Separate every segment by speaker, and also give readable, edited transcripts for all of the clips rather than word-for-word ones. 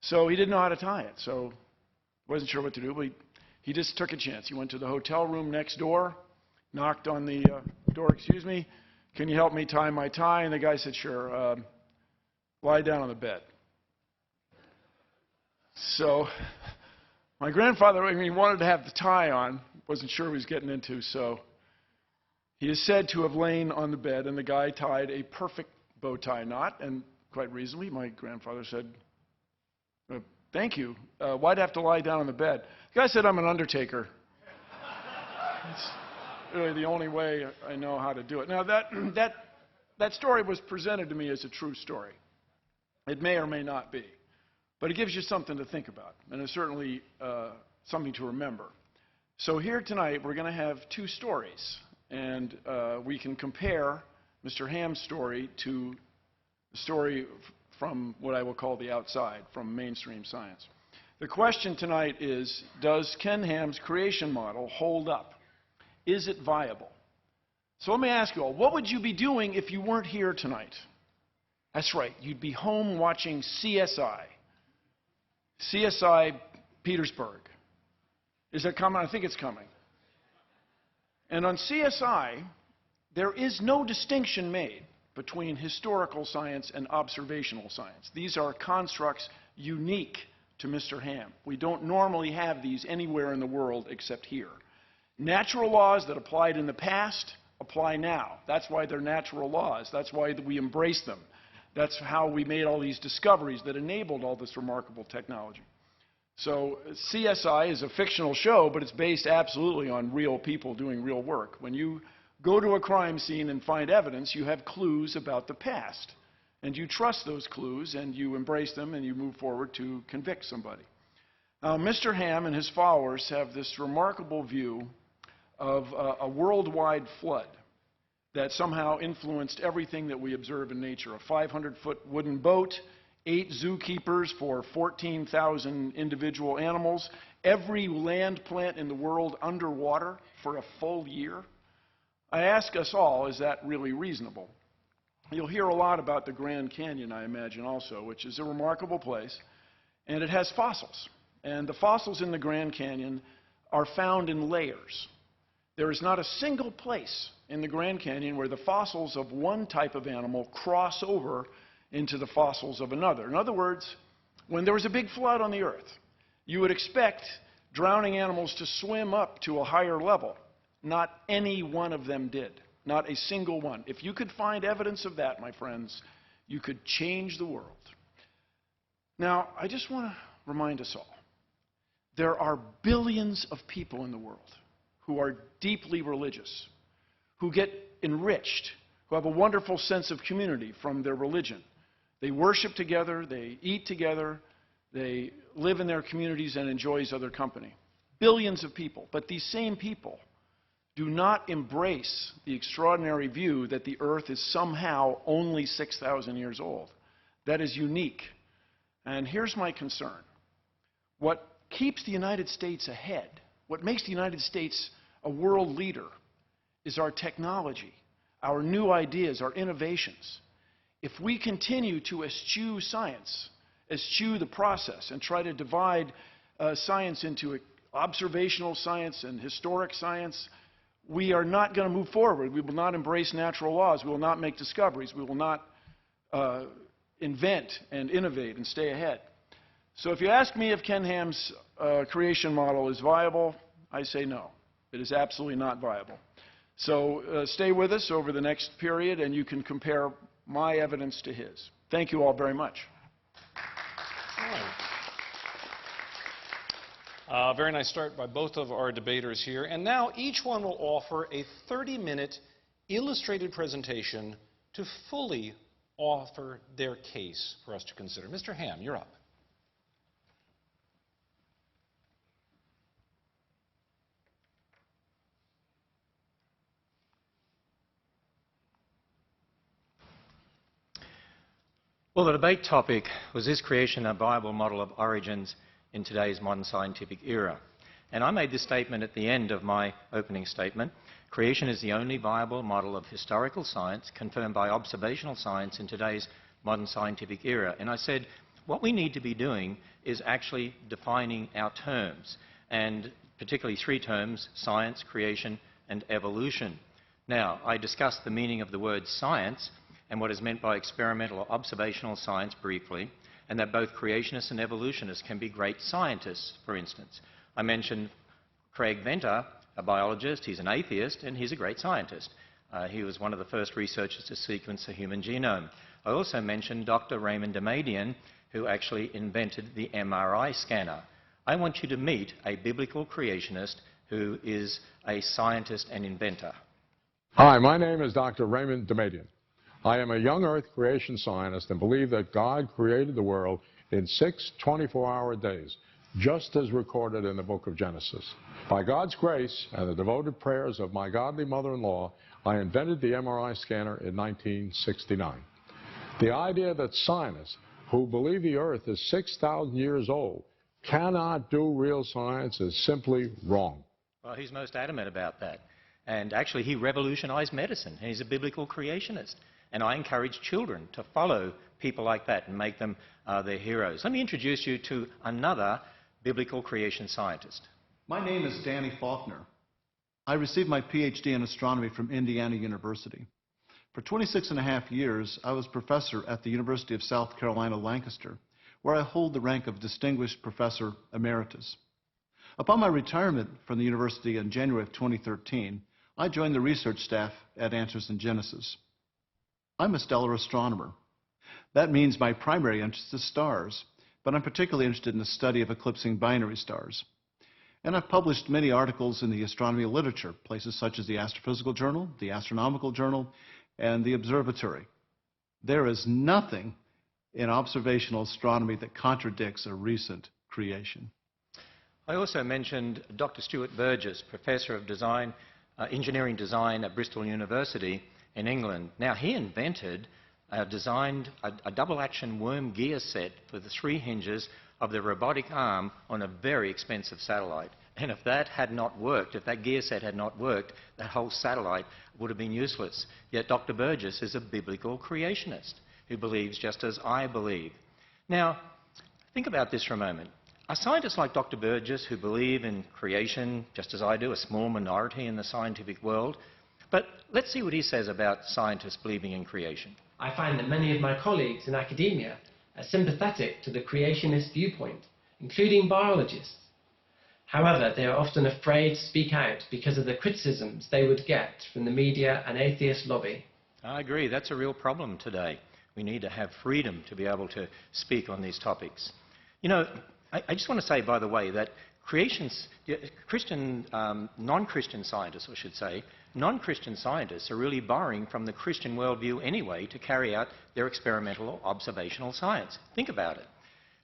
Speaker 1: So he didn't know how to tie it, so wasn't sure what to do, but he just took a chance. He went to the hotel room next door, knocked on the door, excuse me, can you help me tie my tie? And the guy said, sure, lie down on the bed. So my grandfather, I mean, he wanted to have the tie on, wasn't sure what he was getting into, so he is said to have lain on the bed, and the guy tied a perfect bow tie knot, and quite reasonably, my grandfather said, thank you. Why'd I have to lie down on the bed? The guy said, I'm an undertaker. It's really the only way I know how to do it. Now, that story was presented to me as a true story. It may or may not be. But it gives you something to think about, and it's certainly something to remember. So here tonight, we're going to have two stories, and we can compare Mr. Ham's story to the story from what I will call the outside, from mainstream science. The question tonight is, does Ken Ham's creation model hold up? Is it viable? So let me ask you all, what would you be doing if you weren't here tonight? That's right, you'd be home watching CSI. CSI Petersburg. Is that coming? I think it's coming. And on CSI, there is no distinction made between historical science and observational science. These are constructs unique to Mr. Ham. We don't normally have these anywhere in the world except here. Natural laws that applied in the past apply now. That's why they're natural laws. That's why we embrace them. That's how we made all these discoveries that enabled all this remarkable technology. So CSI is a fictional show, but it's based absolutely on real people doing real work. When you go to a crime scene and find evidence, you have clues about the past. And you trust those clues, and you embrace them, and you move forward to convict somebody. Now, Mr. Ham and his followers have this remarkable view of a worldwide flood that somehow influenced everything that we observe in nature. A 500-foot wooden boat, 8 zookeepers for 14,000 individual animals, every land plant in the world underwater for a full year. I ask us all, is that really reasonable? You'll hear a lot about the Grand Canyon, I imagine, also, which is a remarkable place, and it has fossils. And the fossils in the Grand Canyon are found in layers. There is not a single place in the Grand Canyon where the fossils of one type of animal cross over into the fossils of another. In other words, when there was a big flood on the earth, you would expect drowning animals to swim up to a higher level. Not any one of them did. Not a single one. If you could find evidence of that, my friends, you could change the world. Now, I just want to remind us all, there are billions of people in the world who are deeply religious, who get enriched, who have a wonderful sense of community from their religion. They worship together, they eat together, they live in their communities and enjoy each other's company. Billions of people. But these same people do not embrace the extraordinary view that the earth is somehow only 6,000 years old. That is unique. And here's my concern. What keeps the United States ahead, what makes the United States a world leader, is our technology, our new ideas, our innovations. If we continue to eschew science, eschew the process, and try to divide science into observational science and historic science, we are not going to move forward. We will not embrace natural laws. We will not make discoveries. We will not invent and innovate and stay ahead. So if you ask me if Ken Ham's creation model is viable, I say no. It is absolutely not viable. So stay with us over the next period, and you can compare my evidence to his. Thank you all very much.
Speaker 2: Very nice start by both of our debaters here. And now each one will offer a 30-minute illustrated presentation to fully offer their case for us to consider. Mr. Ham, you're up.
Speaker 3: Well, the debate topic was, is creation a viable model of origins in today's modern scientific era? And I made this statement at the end of my opening statement. Creation is the only viable model of historical science confirmed by observational science in today's modern scientific era. And I said, what we need to be doing is actually defining our terms, and particularly three terms: science, creation, and evolution. Now, I discussed the meaning of the word science and what is meant by experimental or observational science briefly, and that both creationists and evolutionists can be great scientists, for instance. I mentioned Craig Venter, a biologist. He's an atheist, and he's a great scientist. He was one of the first researchers to sequence the human genome. I also mentioned Dr. Raymond Damadian, who actually invented the MRI scanner. I want you to meet a biblical creationist who is a scientist and inventor.
Speaker 4: Hi, my name is Dr. Raymond Damadian. I am a young Earth creation scientist and believe that God created the world in 6 24-hour days, just as recorded in the book of Genesis. By God's grace and the devoted prayers of my godly mother-in-law, I invented the MRI scanner in 1969. The idea that scientists who believe the Earth is 6,000 years old cannot do real science is simply wrong.
Speaker 3: Well, he's most adamant about that. And actually, he revolutionized medicine. He's a biblical creationist. And I encourage children to follow people like that and make them their heroes. Let me introduce you to another biblical creation scientist.
Speaker 5: My name is Danny Faulkner. I received my PhD in astronomy from Indiana University. For 26.5 years, I was professor at the University of South Carolina, Lancaster, where I hold the rank of Distinguished Professor Emeritus. Upon my retirement from the university in January of 2013, I joined the research staff at Answers in Genesis. I'm a stellar astronomer. That means my primary interest is stars, but I'm particularly interested in the study of eclipsing binary stars. And I've published many articles in the astronomy literature, places such as the Astrophysical Journal, the Astronomical Journal, and the Observatory. There is nothing in observational astronomy that contradicts a recent creation.
Speaker 3: I also mentioned Dr. Stuart Burgess, Professor of Engineering Design at Bristol University in England. Now, he designed a double-action worm gear set for the 3 hinges of the robotic arm on a very expensive satellite. And if that had not worked, if that gear set had not worked, that whole satellite would have been useless. Yet Dr. Burgess is a biblical creationist who believes just as I believe. Now, think about this for a moment. Are scientists like Dr. Burgess, who believe in creation just as I do, a small minority in the scientific world? But let's see what he says about scientists believing in creation.
Speaker 6: I find that many of my colleagues in academia are sympathetic to the creationist viewpoint, including biologists. However, they are often afraid to speak out because of the criticisms they would get from the media and atheist lobby.
Speaker 3: I agree. That's a real problem today. We need to have freedom to be able to speak on these topics. You know, I just want to say, by the way, that non-Christian scientists, I should say, non-Christian scientists are really borrowing from the Christian worldview anyway to carry out their experimental or observational science. Think about it.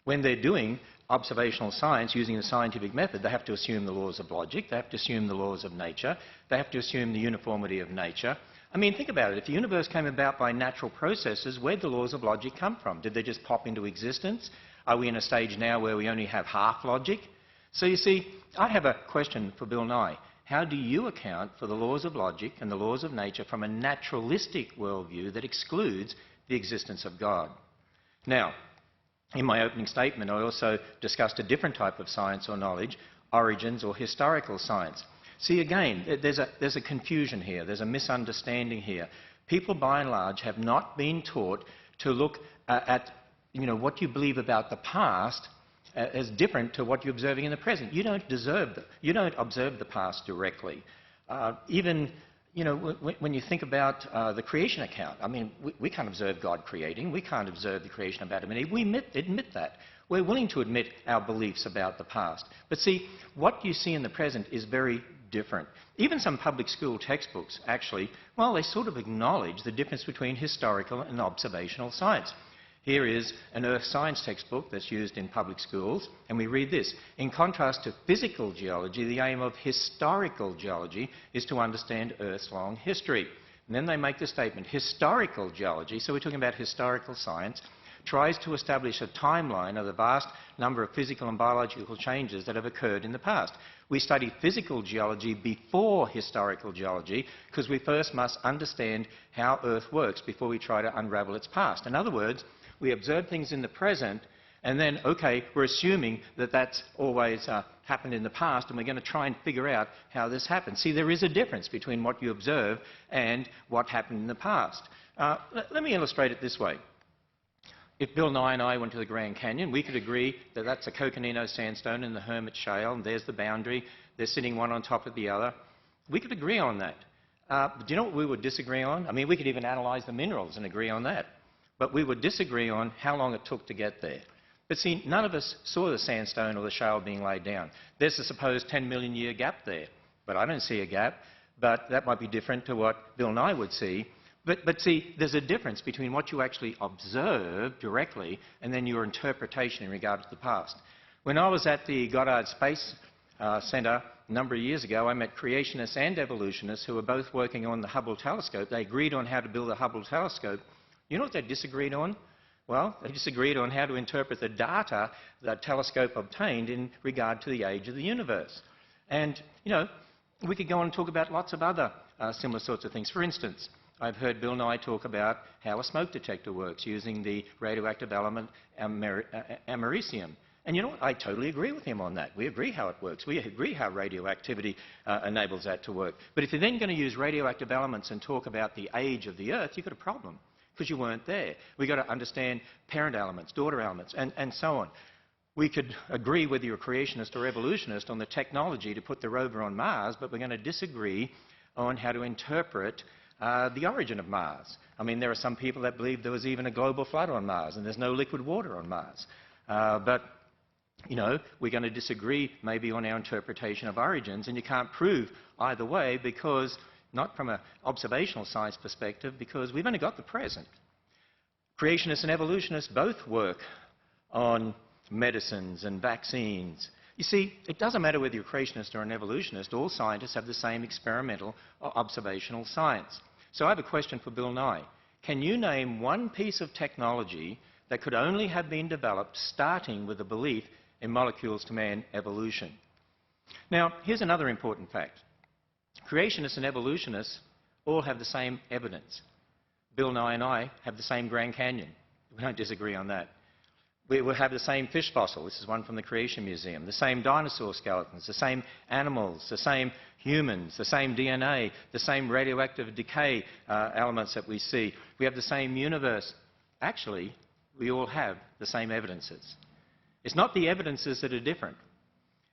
Speaker 3: When they're doing observational science using the scientific method, they have to assume the laws of logic, they have to assume the laws of nature, they have to assume the uniformity of nature. I mean, think about it. If the universe came about by natural processes, where'd the laws of logic come from? Did they just pop into existence? Are we in a stage now where we only have half logic? So you see, I have a question for Bill Nye. How do you account for the laws of logic and the laws of nature from a naturalistic worldview that excludes the existence of God? Now, in my opening statement, I also discussed a different type of science or knowledge, origins or historical science. See, again, there's a confusion here. There's a misunderstanding here. People, by and large, have not been taught to look at what you believe about the past as different to what you're observing in the present. You don't observe the past directly. Even when you think about the creation account, I mean, we can't observe God creating. We can't observe the creation of Adam and Eve. We admit that. We're willing to admit our beliefs about the past. But see, what you see in the present is very different. Even some public school textbooks, actually, well, they sort of acknowledge the difference between historical and observational science. Here is an earth science textbook that's used in public schools, and we read this. In contrast to physical geology, the aim of historical geology is to understand Earth's long history. And then they make the statement, historical geology, so we're talking about historical science, tries to establish a timeline of the vast number of physical and biological changes that have occurred in the past. We study physical geology before historical geology because we first must understand how Earth works before we try to unravel its past. In other words, we observe things in the present And then, okay, we're assuming that that's always happened in the past, and we're going to try and figure out how this happened. See, there is a difference between what you observe and what happened in the past. Let me illustrate it this way. If Bill Nye and I went to the Grand Canyon, we could agree that that's a Coconino sandstone in the Hermit Shale, and there's the boundary. They're sitting one on top of the other. We could agree on that. But do you know what we would disagree on? I mean, we could even analyse the minerals and agree on that. But we would disagree on how long it took to get there. But see, none of us saw the sandstone or the shale being laid down. There's a supposed 10 million year gap there, but I don't see a gap. But that might be different to what Bill Nye would see. But see, there's a difference between what you actually observe directly and then your interpretation in regard to the past. When I was at the Goddard Space Centre a number of years ago, I met creationists and evolutionists who were both working on the Hubble telescope. They agreed on how to build a Hubble telescope. You know what they disagreed on? Well, they disagreed on how to interpret the data that telescope obtained in regard to the age of the universe. And, you know, we could go on and talk about lots of other similar sorts of things. For instance, I've heard Bill Nye talk about how a smoke detector works using the radioactive element americium. And you know what? I totally agree with him on that. We agree how it works. We agree how radioactivity enables that to work. But if you're then going to use radioactive elements and talk about the age of the Earth, you've got a problem because you weren't there. We've got to understand parent elements, daughter elements, and so on. We could agree whether you're a creationist or evolutionist on the technology to put the rover on Mars, but we're going to disagree on how to interpret the origin of Mars. I mean, there are some people that believe there was even a global flood on Mars and there's no liquid water on Mars. But, you know, we're going to disagree maybe on our interpretation of origins, and you can't prove either way because, not from an observational science perspective, because we've only got the present. Creationists and evolutionists both work on medicines and vaccines. You see, it doesn't matter whether you're a creationist or an evolutionist, all scientists have the same experimental or observational science. So I have a question for Bill Nye. Can you name one piece of technology that could only have been developed starting with a belief in molecules to man evolution? Now, here's another important fact. Creationists and evolutionists all have the same evidence. Bill Nye and I have the same Grand Canyon. We don't disagree on that. We will have the same fish fossil. This is one from the Creation Museum. The same dinosaur skeletons, the same animals, the same humans, the same DNA, the same radioactive decay elements that we see. We have the same universe. Actually, we all have the same evidences. It's not the evidences that are different.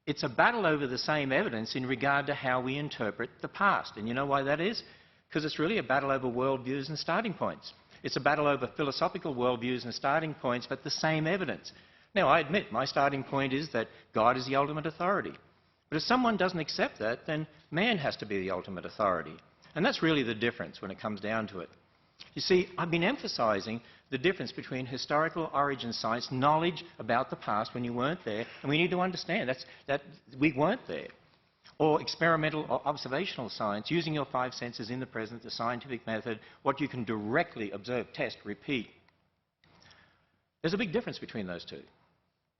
Speaker 3: It's a battle over the same evidence in regard to how we interpret the past. And you know why that is? Because it's really a battle over worldviews and starting points. It's a battle over philosophical worldviews and starting points, but the same evidence. Now, I admit my starting point is that God is the ultimate authority. But if someone doesn't accept that, then man has to be the ultimate authority. And that's really the difference when it comes down to it. You see, I've been emphasizing the difference between historical origin science, knowledge about the past when you weren't there, and we need to understand that we weren't there, or experimental or observational science, using your five senses in the present, the scientific method, what you can directly observe, test, repeat. There's a big difference between those two.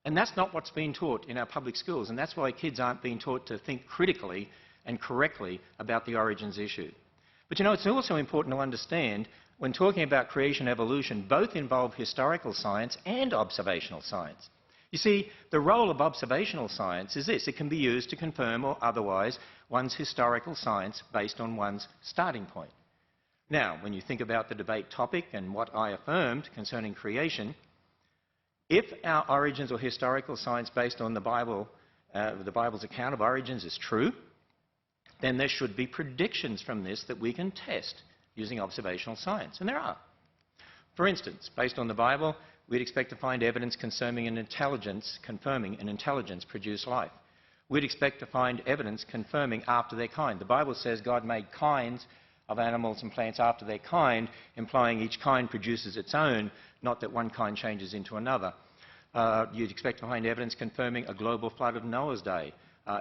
Speaker 3: And that's not what's being taught in our public schools, and that's why kids aren't being taught to think critically and correctly about the origins issue. But you know, it's also important to understand, when talking about creation evolution, both involve historical science and observational science. You see, the role of observational science is this. It can be used to confirm or otherwise one's historical science based on one's starting point. Now, when you think about the debate topic and what I affirmed concerning creation, if our origins or historical science based on the Bible's account of origins is true, then there should be predictions from this that we can test using observational science. And there are. For instance, based on the Bible, we'd expect to find evidence confirming an intelligence produced life. We'd expect to find evidence confirming after their kind. The Bible says God made kinds of animals and plants after their kind, implying each kind produces its own, not that one kind changes into another. You'd expect to find evidence confirming a global flood of Noah's day,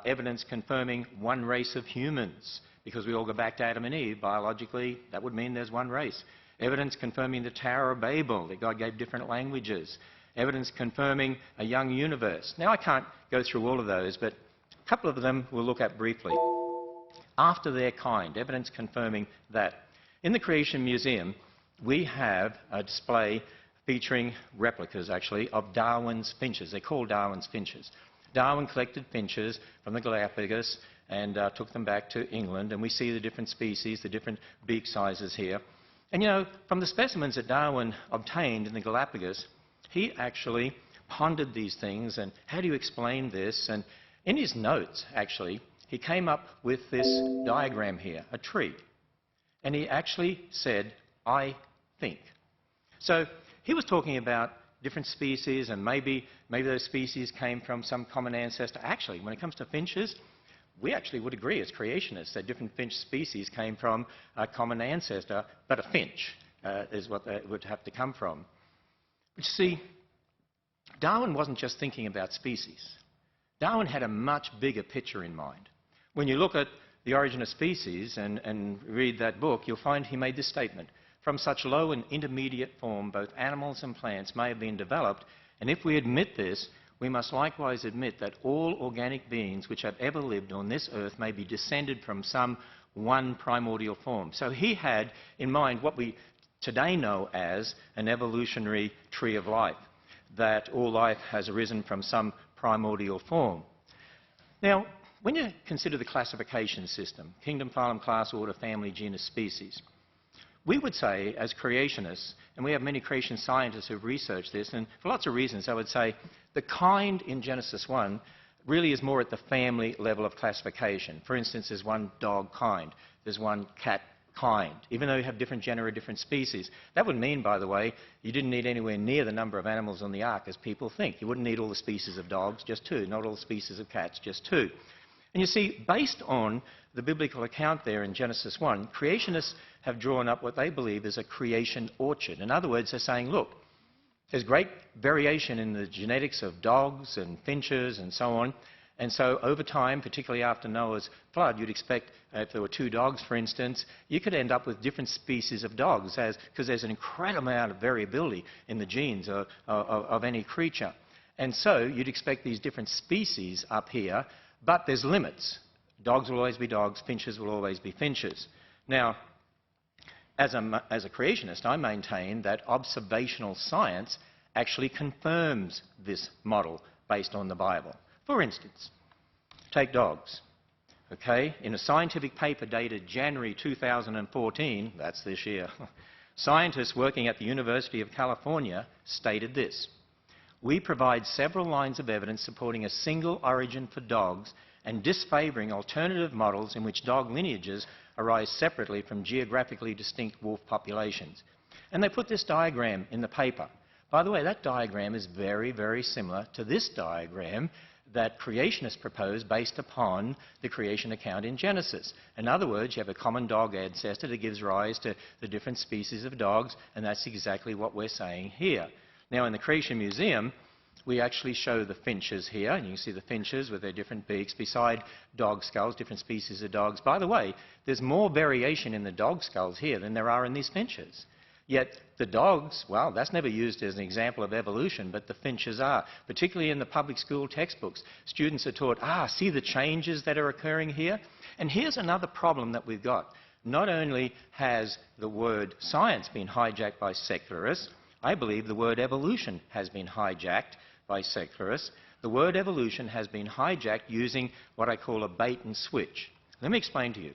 Speaker 3: evidence confirming one race of humans, because we all go back to Adam and Eve. Biologically, that would mean there's one race. Evidence confirming the Tower of Babel, that God gave different languages. Evidence confirming a young universe. Now, I can't go through all of those, but a couple of them we'll look at briefly. After their kind, evidence confirming that. In the Creation Museum, we have a display featuring replicas, actually, of Darwin's finches. They're called Darwin's finches. Darwin collected finches from the Galapagos and took them back to England, and we see the different species, the different beak sizes here. And you know, from the specimens that Darwin obtained in the Galapagos, he actually pondered these things, and how do you explain this? And in his notes, actually, he came up with this diagram here, a tree. And he actually said, "I think." So he was talking about different species, and maybe those species came from some common ancestor. Actually, when it comes to finches, we actually would agree as creationists that different finch species came from a common ancestor, but a finch is what they would have to come from. But you see, Darwin wasn't just thinking about species. Darwin had a much bigger picture in mind. When you look at The Origin of Species and read that book, you'll find he made this statement: "From such low and intermediate form, both animals and plants may have been developed, and if we admit this, we must likewise admit that all organic beings which have ever lived on this earth may be descended from some one primordial form." So he had in mind what we today know as an evolutionary tree of life, that all life has arisen from some primordial form. Now, when you consider the classification system, kingdom, phylum, class, order, family, genus, species, we would say, as creationists, and we have many creation scientists who've researched this, and for lots of reasons, I would say the kind in Genesis 1 really is more at the family level of classification. For instance, there's one dog kind, there's one cat kind, even though you have different genera, different species. That would mean, by the way, you didn't need anywhere near the number of animals on the ark as people think. You wouldn't need all the species of dogs, just 2. Not all the species of cats, just 2. And you see, based on the biblical account there in Genesis 1, creationists have drawn up what they believe is a creation orchard. In other words, they're saying, look, there's great variation in the genetics of dogs and finches and so on. And so over time, particularly after Noah's flood, you'd expect, if there were 2 dogs, for instance, you could end up with different species of dogs, because there's an incredible amount of variability in the genes of any creature. And so you'd expect these different species up here, but there's limits. Dogs will always be dogs, finches will always be finches. Now, as a creationist, I maintain that observational science actually confirms this model based on the Bible. For instance, take dogs. Okay? In a scientific paper dated January 2014, that's this year, scientists working at the University of California stated this: "We provide several lines of evidence supporting a single origin for dogs and disfavouring alternative models in which dog lineages arise separately from geographically distinct wolf populations." And they put this diagram in the paper. By the way, that diagram is very, very similar to this diagram that creationists proposed based upon the creation account in Genesis. In other words, you have a common dog ancestor that gives rise to the different species of dogs, and that's exactly what we're saying here. Now, in the Creation Museum, we actually show the finches here, and you can see the finches with their different beaks beside dog skulls, different species of dogs. By the way, there's more variation in the dog skulls here than there are in these finches. Yet the dogs, well, that's never used as an example of evolution, but the finches are. Particularly in the public school textbooks, students are taught, see the changes that are occurring here? And here's another problem that we've got. Not only has the word science been hijacked by secularists, I believe the word evolution has been hijacked by secularists. The word evolution has been hijacked using what I call a bait and switch. Let me explain to you.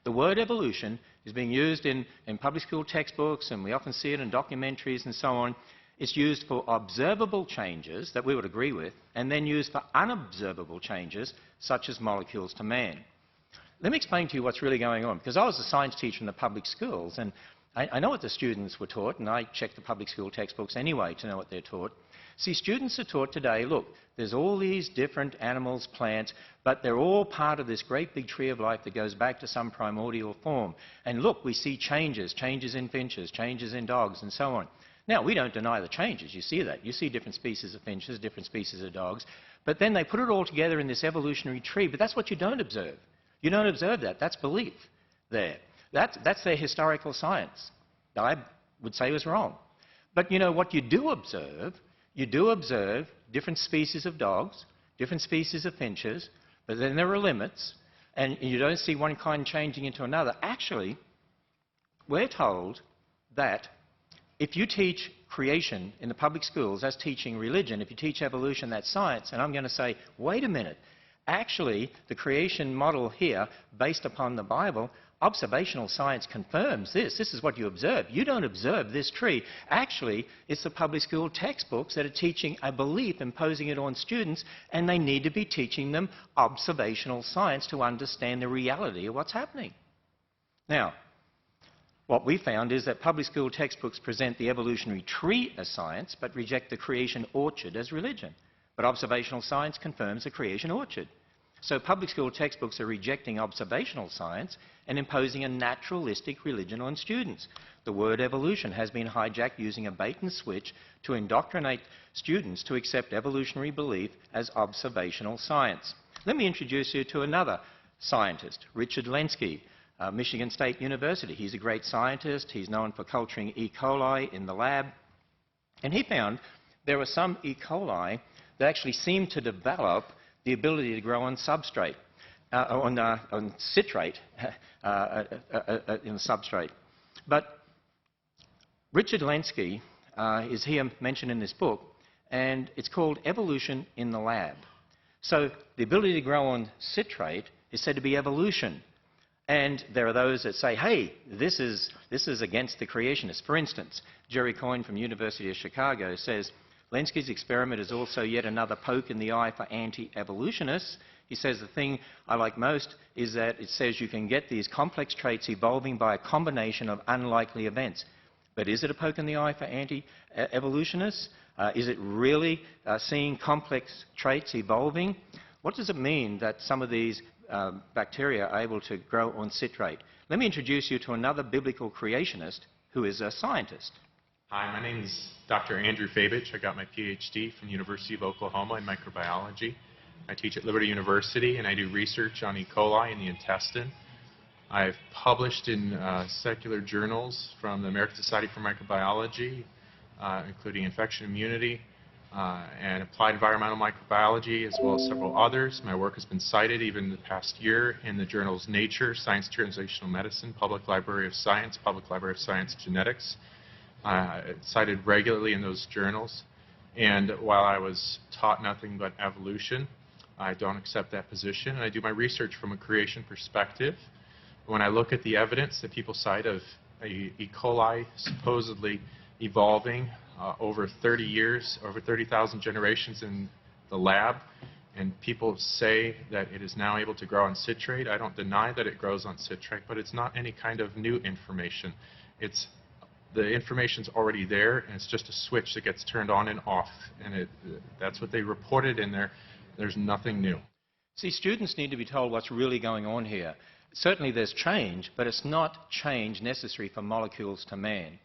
Speaker 3: The word evolution is being used in public school textbooks, and we often see it in documentaries and so on. It's used for observable changes that we would agree with, and then used for unobservable changes, such as molecules to man. Let me explain to you what's really going on, because I was a science teacher in the public schools, and I know what the students were taught, and I check the public school textbooks anyway to know what they're taught. See, students are taught today, look, there's all these different animals, plants, but they're all part of this great big tree of life that goes back to some primordial form. And look, we see changes in finches, changes in dogs, and so on. Now, we don't deny the changes. You see that. You see different species of finches, different species of dogs. But then they put it all together in this evolutionary tree, but that's what you don't observe. You don't observe that. That's belief there. That's their historical science. I would say was wrong. But you know what you do observe? You do observe different species of dogs, different species of finches, but then there are limits, and you don't see one kind changing into another. Actually, we're told that if you teach creation in the public schools, that's teaching religion. If you teach evolution, that's science. And I'm going to say, wait a minute. Actually, the creation model here, based upon the Bible, observational science confirms this. This is what you observe. You don't observe this tree. Actually, it's the public school textbooks that are teaching a belief, imposing it on students, and they need to be teaching them observational science to understand the reality of what's happening. Now, what we found is that public school textbooks present the evolutionary tree as science, but reject the creation orchard as religion. But observational science confirms the creation orchard. So public school textbooks are rejecting observational science and imposing a naturalistic religion on students. The word evolution has been hijacked using a bait and switch to indoctrinate students to accept evolutionary belief as observational science. Let me introduce you to another scientist, Richard Lenski, Michigan State University. He's a great scientist. He's known for culturing E. coli in the lab. And he found there were some E. coli that actually seemed to develop the ability to grow on substrate, on citrate in substrate. But Richard Lenski is here mentioned in this book, and it's called Evolution in the Lab. So the ability to grow on citrate is said to be evolution. And there are those that say, hey, this is against the creationists. For instance, Jerry Coyne from University of Chicago says, Lenski's experiment is also yet another poke in the eye for anti-evolutionists. He says the thing I like most is that it says you can get these complex traits evolving by a combination of unlikely events. But is it a poke in the eye for anti-evolutionists? Is it really seeing complex traits evolving? What does it mean that some of these bacteria are able to grow on citrate? Let me introduce you to another biblical creationist who is a scientist.
Speaker 7: Hi, my name is Dr. Andrew Fabich. I got my PhD from the University of Oklahoma in microbiology. I teach at Liberty University, and I do research on E. coli in the intestine. I've published in secular journals from the American Society for Microbiology, including infection immunity and applied environmental microbiology, as well as several others. My work has been cited even in the past year in the journals Nature, Science Translational Medicine, Public Library of Science, Public Library of Science Genetics. Cited regularly in those journals. And while I was taught nothing but evolution, I don't accept that position. And I do my research from a creation perspective. When I look at the evidence that people cite of E. coli supposedly evolving over 30 years, over 30,000 generations in the lab, and people say that it is now able to grow on citrate, I don't deny that it grows on citrate, but it's not any kind of new information. The information's already there, and it's just a switch that gets turned on and off. And that's what they reported in there. There's nothing new.
Speaker 3: See, students need to be told what's really going on here. Certainly there's change, but it's not change necessary for molecules to man.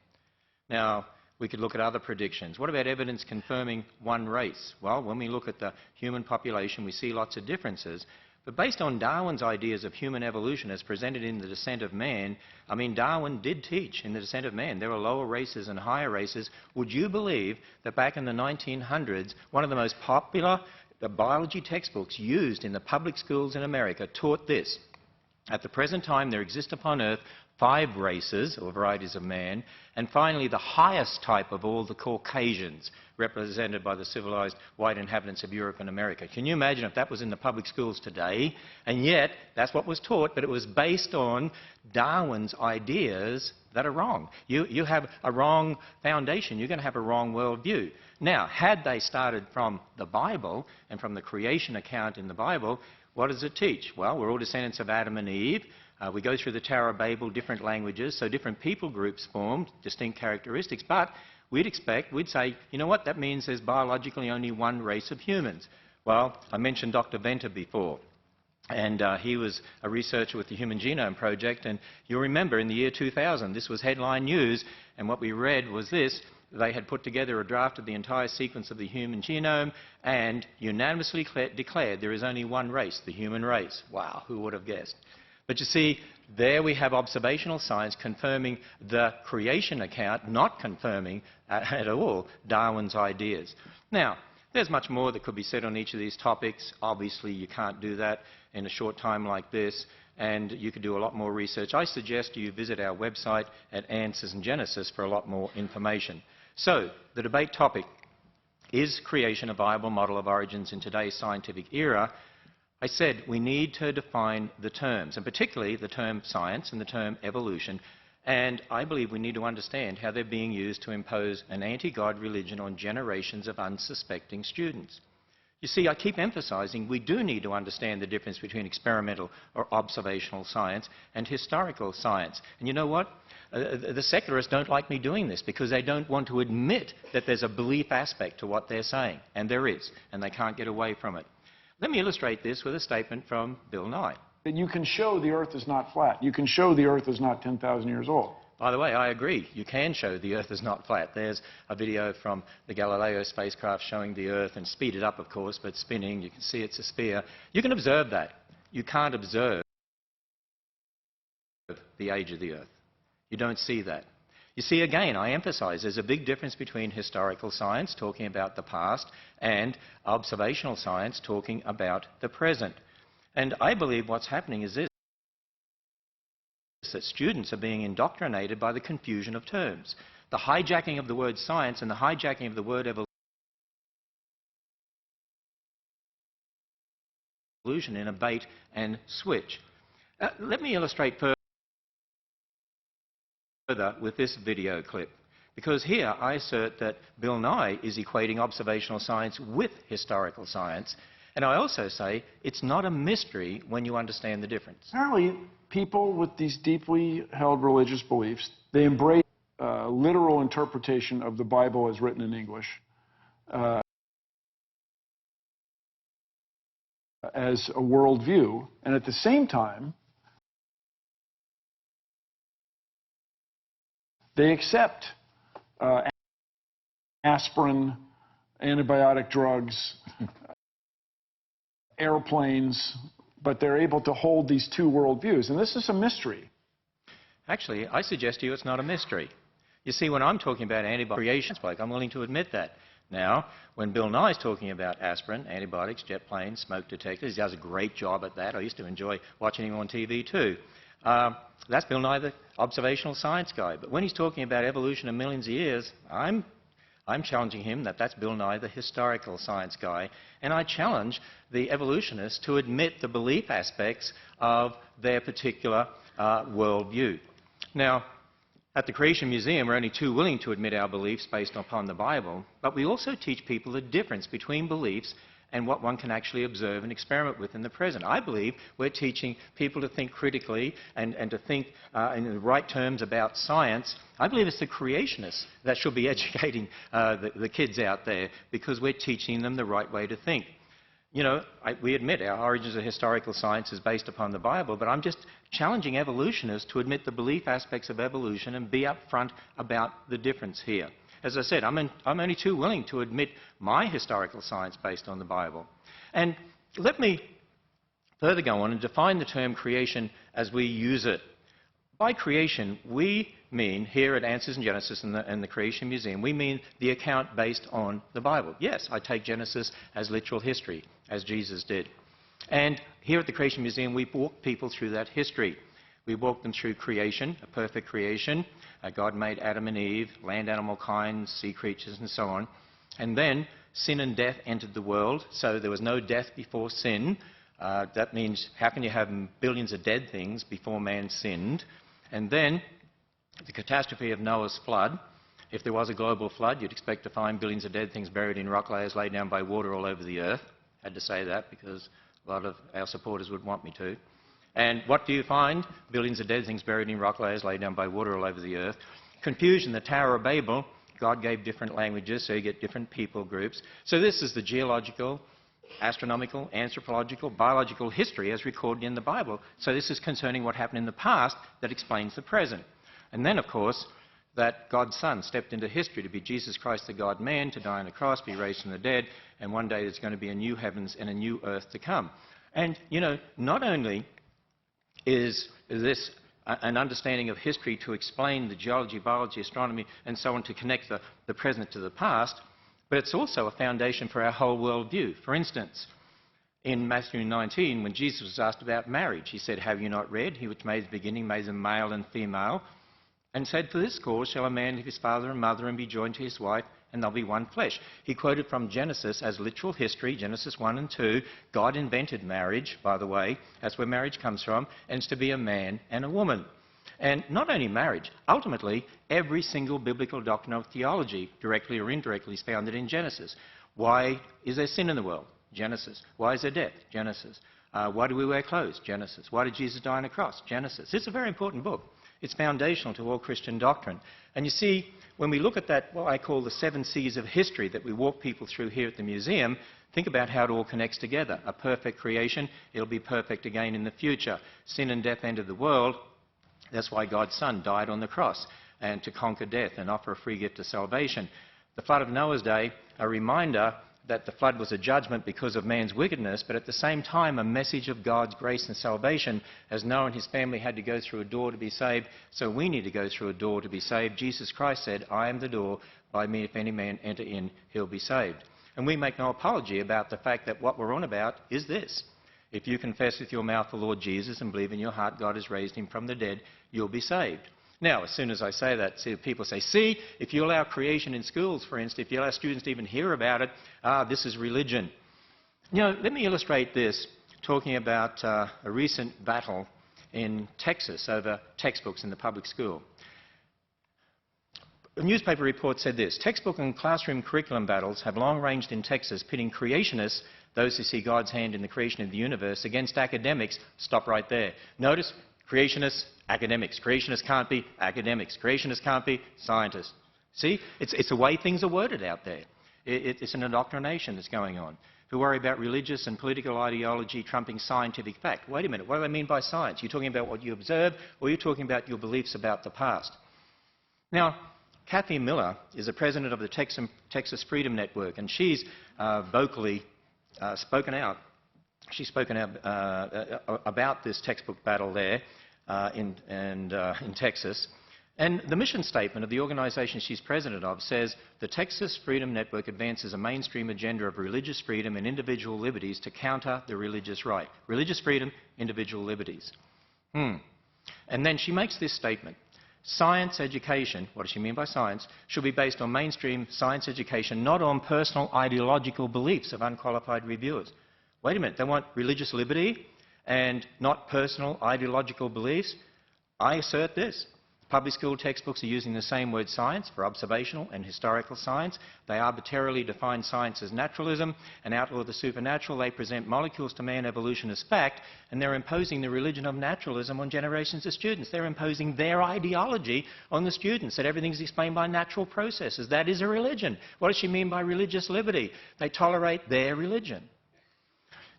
Speaker 3: Now, we could look at other predictions. What about evidence confirming one race? Well, when we look at the human population, we see lots of differences. But based on Darwin's ideas of human evolution as presented in The Descent of Man, I mean, Darwin did teach in The Descent of Man there are lower races and higher races. Would you believe that back in the 1900s, one of the most popular biology textbooks used in the public schools in America taught this? At the present time, there exist upon Earth 5 races, or varieties of man, and finally the highest type of all, the Caucasians, represented by the civilized white inhabitants of Europe and America. Can you imagine if that was in the public schools today? And yet, that's what was taught, but it was based on Darwin's ideas that are wrong. You have a wrong foundation. You're going to have a wrong worldview. Now, had they started from the Bible and from the creation account in the Bible, what does it teach? Well, we're all descendants of Adam and Eve. We go through the Tower of Babel, different languages, so different people groups formed, distinct characteristics. But we'd say, you know what, that means there's biologically only one race of humans. Well, I mentioned Dr. Venter before, and he was a researcher with the Human Genome Project, and you'll remember in the year 2000, this was headline news, and what we read was this: they had put together a draft of the entire sequence of the human genome and unanimously declared there is only one race, the human race. Wow, who would have guessed? But you see, there we have observational science confirming the creation account, not confirming at all Darwin's ideas. Now, there's much more that could be said on each of these topics. Obviously, you can't do that in a short time like this, and you could do a lot more research. I suggest you visit our website at Answers in Genesis for a lot more information. So, the debate topic, is creation a viable model of origins in today's scientific era? I said we need to define the terms, and particularly the term science and the term evolution, and I believe we need to understand how they're being used to impose an anti-God religion on generations of unsuspecting students. You see, I keep emphasizing we do need to understand the difference between experimental or observational science and historical science. And you know what? The secularists don't like me doing this because they don't want to admit that there's a belief aspect to what they're saying. And there is, and they can't get away from it. Let me illustrate this with a statement from Bill Nye.
Speaker 1: That you can show the Earth is not flat. You can show the Earth is not 10,000 years old.
Speaker 3: By the way, I agree. You can show the Earth is not flat. There's a video from the Galileo spacecraft showing the Earth, and speeded up, of course, but spinning. You can see it's a sphere. You can observe that. You can't observe the age of the Earth. You don't see that. You see, again, I emphasize there's a big difference between historical science, talking about the past, and observational science, talking about the present. And I believe what's happening is this, that students are being indoctrinated by the confusion of terms. The hijacking of the word science and the hijacking of the word evolution in a bait and switch. Let me illustrate further with this video clip, because here I assert that Bill Nye is equating observational science with historical science, and I also say it's not a mystery when you understand the difference.
Speaker 1: Apparently, people with these deeply held religious beliefs, they embrace literal interpretation of the Bible as written in English as a worldview, and at the same time, they accept aspirin, antibiotic drugs, airplanes, but they're able to hold these two worldviews. And this is a mystery.
Speaker 3: Actually, I suggest to you it's not a mystery. You see, when I'm talking about antibiotic creation, I'm willing to admit that. Now, when Bill Nye's talking about aspirin, antibiotics, jet planes, smoke detectors, he does a great job at that. I used to enjoy watching him on TV too. That's Bill Nye, the observational science guy. But when he's talking about evolution of millions of years, I'm challenging him that that's Bill Nye, the historical science guy. And I challenge the evolutionists to admit the belief aspects of their particular worldview. Now, at the Creation Museum, we're only too willing to admit our beliefs based upon the Bible, but we also teach people the difference between beliefs and what one can actually observe and experiment with in the present. I believe we're teaching people to think critically and to think in the right terms about science. I believe it's the creationists that should be educating the kids out there, because we're teaching them the right way to think. You know, we admit our origins of historical science is based upon the Bible, but I'm just challenging evolutionists to admit the belief aspects of evolution and be upfront about the difference here. As I said, I'm only too willing to admit my historical science based on the Bible. And let me further go on and define the term creation as we use it. By creation, we mean, here at Answers in Genesis and the Creation Museum, we mean the account based on the Bible. Yes, I take Genesis as literal history, as Jesus did. And here at the Creation Museum, we walk people through that history. We walk them through creation, a perfect creation. God made Adam and Eve, land animal kind, sea creatures, and so on. And then sin and death entered the world, so there was no death before sin. That means, how can you have billions of dead things before man sinned? And then the catastrophe of Noah's flood. If there was a global flood, you'd expect to find billions of dead things buried in rock layers laid down by water all over the earth. Had to say that because a lot of our supporters would want me to. And what do you find? Billions of dead things buried in rock layers laid down by water all over the earth. Confusion, the Tower of Babel. God gave different languages, so you get different people groups. So this is the geological, astronomical, anthropological, biological history as recorded in the Bible. So this is concerning what happened in the past that explains the present. And then, of course, that God's Son stepped into history to be Jesus Christ, the God-man, to die on the cross, be raised from the dead, and one day there's going to be a new heavens and a new earth to come. And, you know, not only is this an understanding of history to explain the geology, biology, astronomy, and so on, to connect the present to the past, but it's also a foundation for our whole worldview. For instance, in Matthew 19, when Jesus was asked about marriage, he said, "Have you not read? He which made the beginning made them male and female." and said, "For this cause shall a man leave his father and mother and be joined to his wife, and they'll be one flesh." He quoted from Genesis as literal history, Genesis 1 and 2. God invented marriage, by the way. That's where marriage comes from, and it's to be a man and a woman. And not only marriage, ultimately, every single biblical doctrine of theology, directly or indirectly, is founded in Genesis. Why is there sin in the world? Genesis. Why is there death? Genesis. Why do we wear clothes? Genesis. Why did Jesus die on a cross? Genesis. It's a very important book. It's foundational to all Christian doctrine. And you see, when we look at that, what I call the 7 C's of history that we walk people through here at the museum, think about how it all connects together. A perfect creation, it'll be perfect again in the future. Sin and death entered the world. That's why God's Son died on the cross, and to conquer death and offer a free gift of salvation. The flood of Noah's day, a reminder that the flood was a judgment because of man's wickedness, but at the same time a message of God's grace and salvation, as Noah and his family had to go through a door to be saved, so we need to go through a door to be saved. Jesus Christ said, "I am the door, by me if any man enter in, he'll be saved." And we make no apology about the fact that what we're on about is this. If you confess with your mouth the Lord Jesus and believe in your heart God has raised him from the dead, you'll be saved. Now, as soon as I say that, people say, "See, if you allow creation in schools, for instance, if you allow students to even hear about it, this is religion." You know, let me illustrate this, talking about a recent battle in Texas over textbooks in the public school. A newspaper report said this: "Textbook and classroom curriculum battles have long ranged in Texas, pitting creationists, those who see God's hand in the creation of the universe, against academics." Stop right there. Notice, creationists, academics. Creationists can't be academics. Creationists can't be scientists. See? It's the way things are worded out there. It's an indoctrination that's going on. Who worry about religious and political ideology trumping scientific fact. Wait a minute, what do I mean by science? You're talking about what you observe, or you're talking about your beliefs about the past? Now, Kathy Miller is the president of the Texas Freedom Network, and she's vocally spoken out. She's spoken out about this textbook battle there in Texas. And the mission statement of the organization she's president of says, "The Texas Freedom Network advances a mainstream agenda of religious freedom and individual liberties to counter the religious right." Religious freedom, individual liberties. And then she makes this statement: "Science education," what does she mean by science, "should be based on mainstream science education, not on personal ideological beliefs of unqualified reviewers." Wait a minute, they want religious liberty and not personal ideological beliefs? I assert this. Public school textbooks are using the same word science for observational and historical science. They arbitrarily define science as naturalism and outlaw the supernatural. They present molecules to man evolution as fact, and they're imposing the religion of naturalism on generations of students. They're imposing their ideology on the students, that everything's explained by natural processes. That is a religion. What does she mean by religious liberty? They tolerate their religion.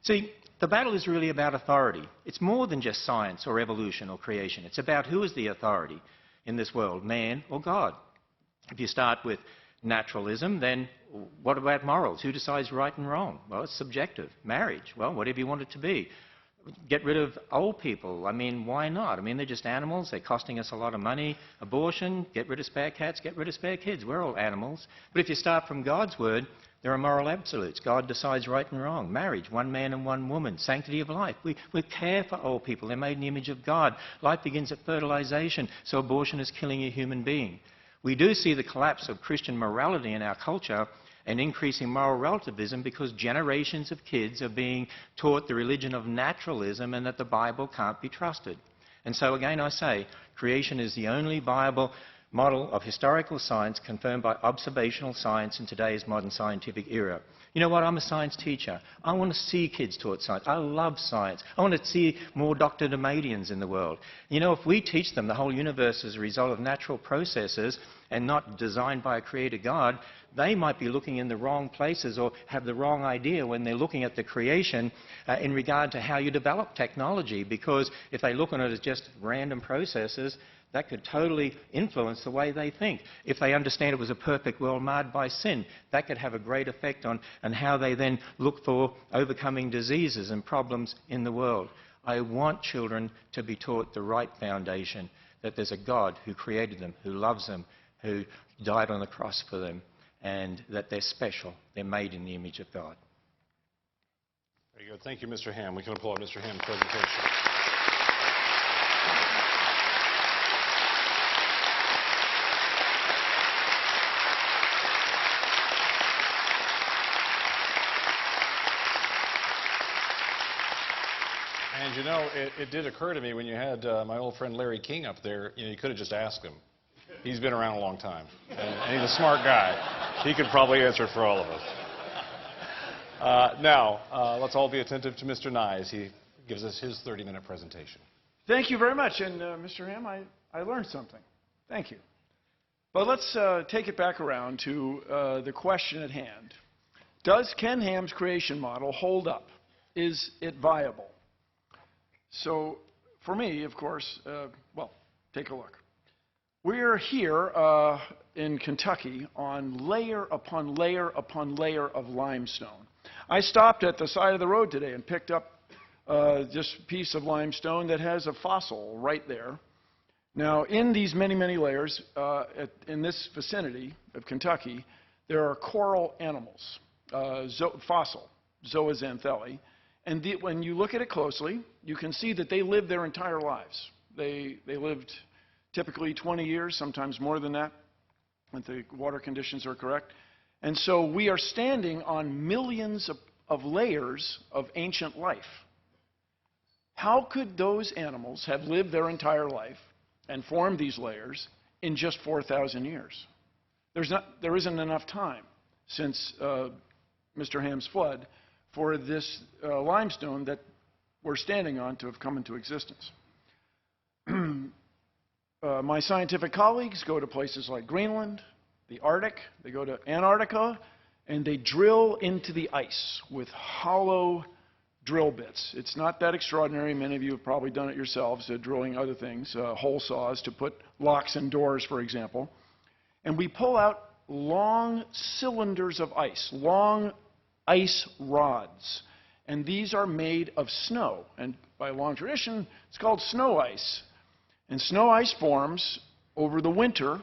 Speaker 3: See, the battle is really about authority. It's more than just science or evolution or creation. It's about who is the authority in this world, man or God. If you start with naturalism, then what about morals? Who decides right and wrong? Well, it's subjective. Marriage, well, whatever you want it to be. Get rid of old people. I mean, why not? I mean, they're just animals. They're costing us a lot of money. Abortion, get rid of spare cats, get rid of spare kids. We're all animals. But if you start from God's word, there are moral absolutes. God decides right and wrong. Marriage, one man and one woman. Sanctity of life. We care for old people. They're made in the image of God. Life begins at fertilization, so abortion is killing a human being. We do see the collapse of Christian morality in our culture and increasing moral relativism because generations of kids are being taught the religion of naturalism and that the Bible can't be trusted. And so again I say, creation is the only viable model of historical science confirmed by observational science in today's modern scientific era. You know what? I'm a science teacher. I want to see kids taught science. I love science. I want to see more Dr. Demadians in the world. You know, if we teach them the whole universe is a result of natural processes and not designed by a creator God, they might be looking in the wrong places or have the wrong idea when they're looking at the creation in regard to how you develop technology, because if they look on it as just random processes, that could totally influence the way they think. If they understand it was a perfect world marred by sin, that could have a great effect on how they then look for overcoming diseases and problems in the world. I want children to be taught the right foundation, that there's a God who created them, who loves them, who died on the cross for them, and that they're special. They're made in the image of God.
Speaker 2: Very good. Thank you, Mr. Ham. We can applaud Mr. Ham's presentation. And you know, it did occur to me when you had my old friend Larry King up there, you could have just asked him. He's been around a long time, and he's a smart guy. He could probably answer for all of us. Now, let's all be attentive to Mr. Nye as he gives us his 30-minute presentation.
Speaker 1: Thank you very much. And Mr. Ham, I learned something. Thank you. But let's take it back around to the question at hand. Does Ken Ham's creation model hold up? Is it viable? So for me, of course, well, take a look. We're here in Kentucky on layer upon layer upon layer of limestone. I stopped at the side of the road today and picked up just a piece of limestone that has a fossil right there. Now, in these many, many layers, in this vicinity of Kentucky, there are coral animals, fossil, zooxanthellae. And when you look at it closely, you can see that they live their entire lives. They lived typically 20 years, sometimes more than that, if the water conditions are correct. And so we are standing on millions of layers of ancient life. How could those animals have lived their entire life and formed these layers in just 4,000 years? There isn't enough time since Mr. Ham's flood for this limestone that we're standing on to have come into existence. My scientific colleagues go to places like Greenland, the Arctic, they go to Antarctica, and they drill into the ice with hollow drill bits. It's not that extraordinary. Many of you have probably done it yourselves, drilling other things, hole saws to put locks in doors, for example. And we pull out long cylinders of ice, long ice rods. And these are made of snow. And by long tradition, it's called snow ice. And snow ice forms over the winter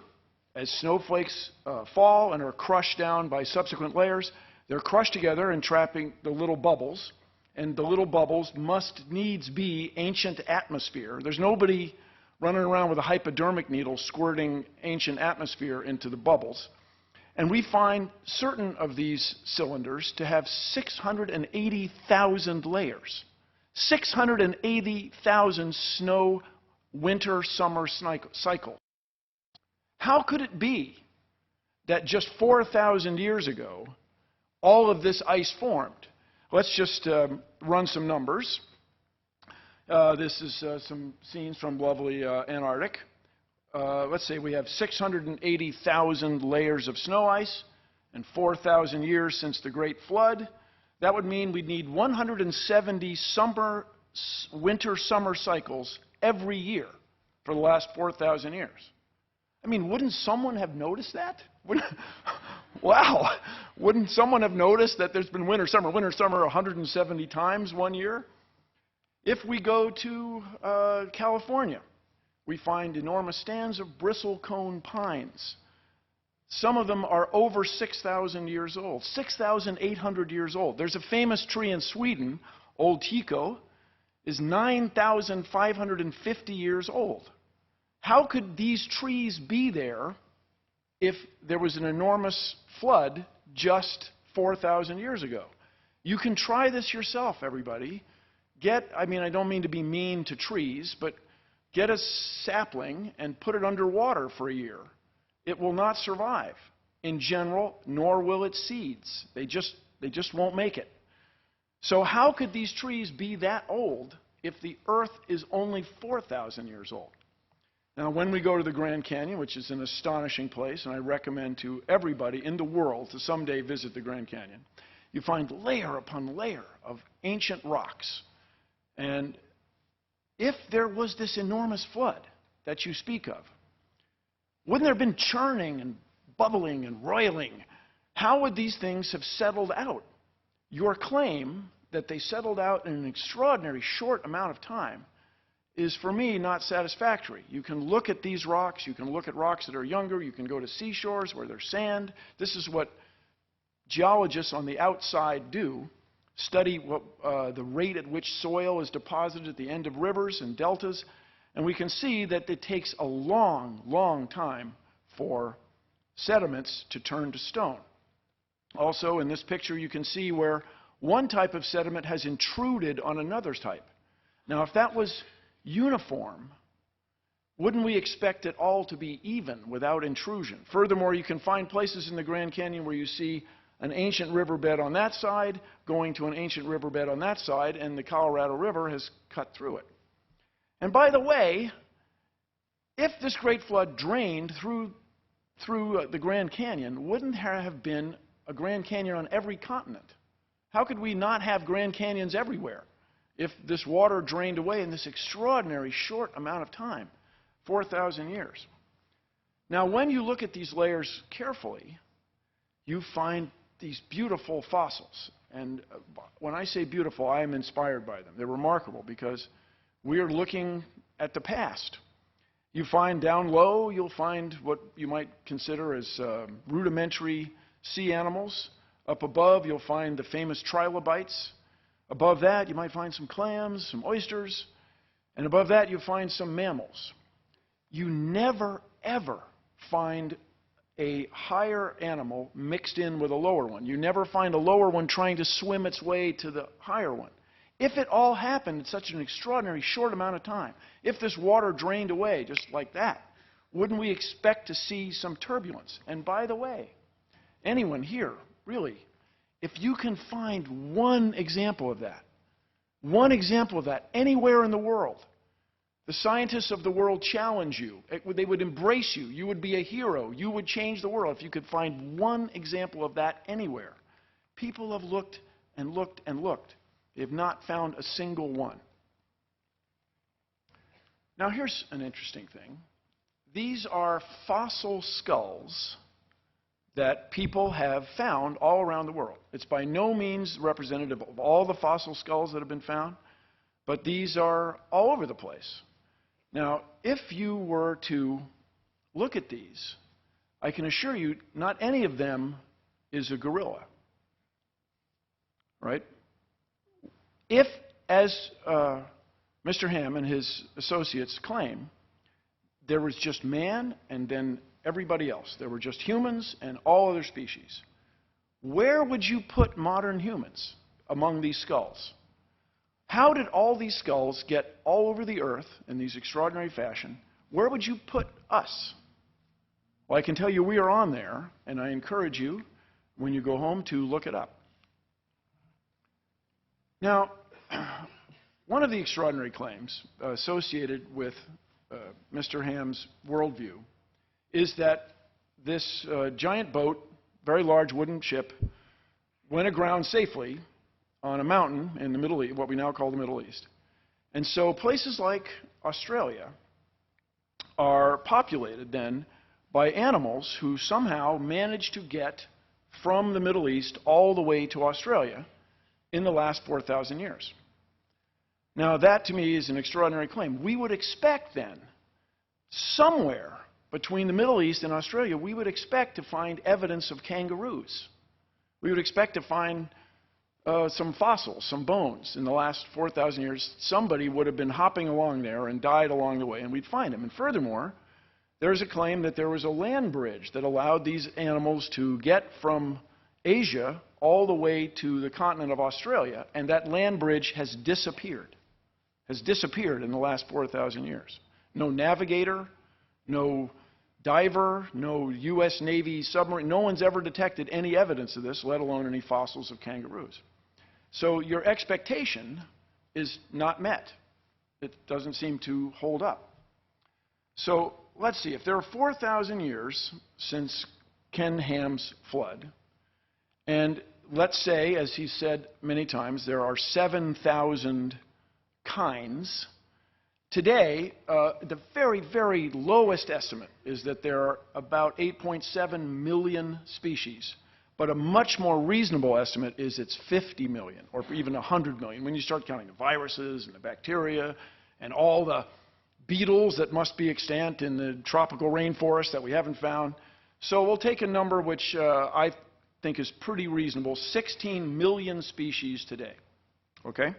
Speaker 1: as snowflakes fall and are crushed down by subsequent layers. They're crushed together and trapping the little bubbles. And the little bubbles must needs be ancient atmosphere. There's nobody running around with a hypodermic needle squirting ancient atmosphere into the bubbles. And we find certain of these cylinders to have 680,000 layers. 680,000 snow winter-summer cycle. How could it be that just 4,000 years ago, all of this ice formed? Let's just run some numbers. This is some scenes from lovely Antarctic. Let's say we have 680,000 layers of snow ice and 4,000 years since the Great Flood. That would mean we'd need 170 winter-summer cycles every year for the last 4,000 years. I mean, wouldn't someone have noticed that? Wow! Wouldn't someone have noticed that there's been winter-summer 170 times one year? If we go to California, we find enormous stands of bristlecone pines. Some of them are over 6,000 years old, 6,800 years old. There's a famous tree in Sweden, Old Tycho, is 9,550 years old. How could these trees be there if there was an enormous flood just 4,000 years ago? You can try this yourself, everybody. I don't mean to be mean to trees, but get a sapling and put it underwater for a year. It will not survive in general, nor will its seeds. They just won't make it. So how could these trees be that old if the Earth is only 4,000 years old? Now, when we go to the Grand Canyon, which is an astonishing place, and I recommend to everybody in the world to someday visit the Grand Canyon, you find layer upon layer of ancient rocks. And if there was this enormous flood that you speak of, wouldn't there have been churning and bubbling and roiling? How would these things have settled out? Your claim that they settled out in an extraordinary short amount of time is, for me, not satisfactory. You can look at these rocks. You can look at rocks that are younger. You can go to seashores where there's sand. This is what geologists on the outside do, study the rate at which soil is deposited at the end of rivers and deltas. And we can see that it takes a long, long time for sediments to turn to stone. Also, in this picture, you can see where one type of sediment has intruded on another type. Now, if that was uniform, wouldn't we expect it all to be even without intrusion? Furthermore, you can find places in the Grand Canyon where you see an ancient riverbed on that side going to an ancient riverbed on that side, and the Colorado River has cut through it. And by the way, if this great flood drained through the Grand Canyon, wouldn't there have been a Grand Canyon on every continent? How could we not have Grand Canyons everywhere if this water drained away in this extraordinary short amount of time, 4,000 years? Now, when you look at these layers carefully, you find these beautiful fossils. And when I say beautiful, I am inspired by them. They're remarkable because we are looking at the past. You find down low, you'll find what you might consider as rudimentary sea animals. Up above, you'll find the famous trilobites. Above that, you might find some clams, some oysters. And above that, you'll find some mammals. You never, ever find a higher animal mixed in with a lower one. You never find a lower one trying to swim its way to the higher one. If it all happened in such an extraordinary short amount of time, if this water drained away just like that, wouldn't we expect to see some turbulence? And by the way, anyone here, really, if you can find one example of that anywhere in the world, the scientists of the world challenge you. They would embrace you. You would be a hero. You would change the world if you could find one example of that anywhere. People have looked and looked and looked. They have not found a single one. Now, here's an interesting thing. These are fossil skulls that people have found all around the world. It's by no means representative of all the fossil skulls that have been found, but these are all over the place. Now, if you were to look at these, I can assure you not any of them is a gorilla, right? If, as Mr. Ham and his associates claim, there was just man and then everybody else, there were just humans and all other species, where would you put modern humans among these skulls? How did all these skulls get all over the earth in these extraordinary fashion? Where would you put us? Well, I can tell you we are on there, and I encourage you, when you go home, to look it up. Now, one of the extraordinary claims associated with Mr. Ham's worldview is that this giant boat, very large wooden ship, went aground safely on a mountain in the Middle East, what we now call the Middle East. And so places like Australia are populated then by animals who somehow managed to get from the Middle East all the way to Australia in the last 4,000 years. Now, that to me is an extraordinary claim. We would expect then, somewhere between the Middle East and Australia, we would expect to find evidence of kangaroos. We would expect to find some fossils, some bones. In the last 4,000 years, somebody would have been hopping along there and died along the way, and we'd find them. And furthermore, there's a claim that there was a land bridge that allowed these animals to get from Asia all the way to the continent of Australia, and that land bridge has disappeared in the last 4,000 years. No navigator, no diver, no U.S. Navy submarine, no one's ever detected any evidence of this, let alone any fossils of kangaroos. So your expectation is not met. It doesn't seem to hold up. So let's see, if there are 4,000 years since Ken Ham's flood, and let's say, as he said many times, there are 7,000 kinds. Today, the very, very lowest estimate is that there are about 8.7 million species. But a much more reasonable estimate is it's 50 million or even 100 million when you start counting the viruses and the bacteria and all the beetles that must be extant in the tropical rainforest that we haven't found. So we'll take a number which I think is pretty reasonable, 16 million species today. Okay?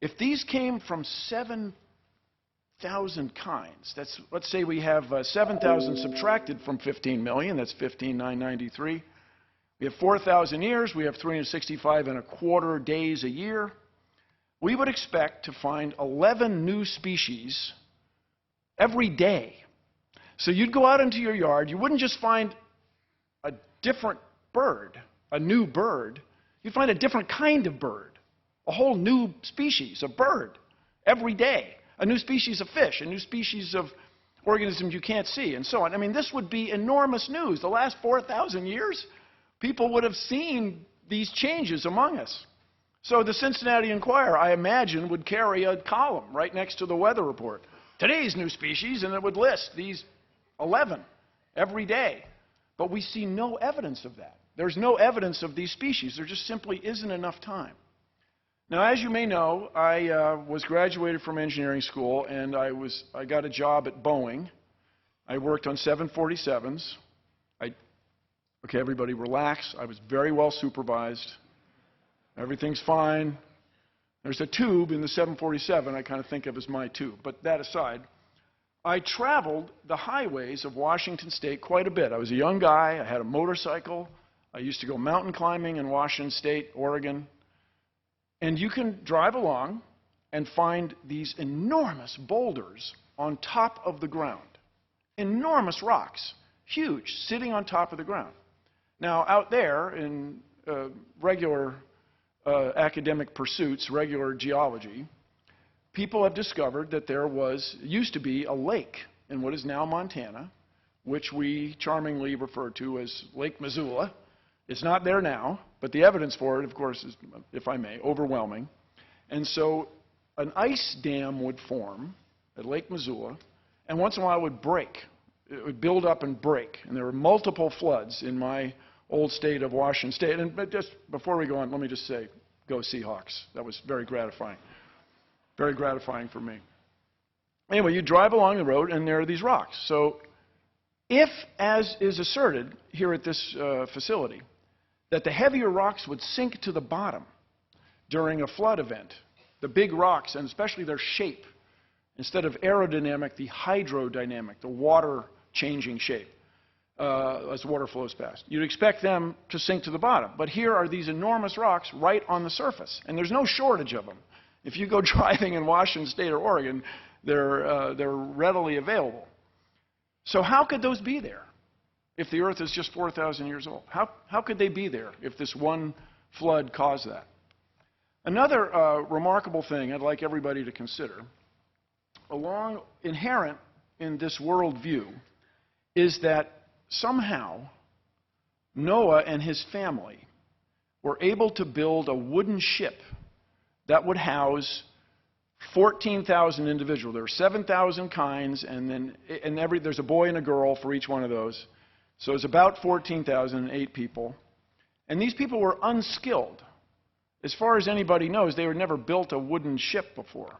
Speaker 1: If these came from 7,000 kinds, let's say we have 7,000 subtracted from 15 million, that's 15,993. We have 4,000 years, we have 365 and a quarter days a year. we would expect to find 11 new species every day. So you'd go out into your yard, you wouldn't just find a different bird, a new bird, you'd find a different kind of bird, a whole new species of bird every day, a new species of fish, a new species of organisms you can't see, and so on. I mean, this would be enormous news. The last 4,000 years, people would have seen these changes among us. So the Cincinnati Enquirer, I imagine, would carry a column right next to the weather report. Today's new species, and it would list these 11 every day. But we see no evidence of that. There's no evidence of these species. There just simply isn't enough time. Now, as you may know, I was graduated from engineering school, and I got a job at Boeing. I worked on 747s. Okay, everybody relax. I was very well supervised. Everything's fine. There's a tube in the 747 I kind of think of as my tube. But that aside, I traveled the highways of Washington State quite a bit. I was a young guy. I had a motorcycle. I used to go mountain climbing in Washington State, Oregon. And you can drive along and find these enormous boulders on top of the ground. Enormous rocks, huge, sitting on top of the ground. Now, out there in regular academic pursuits, regular geology, people have discovered that there used to be a lake in what is now Montana, which we charmingly refer to as Lake Missoula. It's not there now, but the evidence for it, of course, is, if I may, overwhelming. And so an ice dam would form at Lake Missoula, and once in a while it would break. It would build up and break. And there were multiple floods in my old state of Washington State. And just before we go on, let me just say, go Seahawks. That was very gratifying. Very gratifying for me. Anyway, you drive along the road, and there are these rocks. So if, as is asserted here at this facility, that the heavier rocks would sink to the bottom during a flood event, the big rocks, and especially their shape, instead of aerodynamic, the hydrodynamic, the water-changing shape as water flows past. You'd expect them to sink to the bottom. But here are these enormous rocks right on the surface, and there's no shortage of them. If you go driving in Washington State or Oregon, they're readily available. So how could those be there if the Earth is just 4,000 years old? How could they be there if this one flood caused that? Another remarkable thing I'd like everybody to consider, inherent in this worldview, is that somehow Noah and his family were able to build a wooden ship that would house 14,000 individuals. There are 7,000 kinds, and there's a boy and a girl for each one of those. So it's about 14,008 people. And these people were unskilled. As far as anybody knows, they had never built a wooden ship before.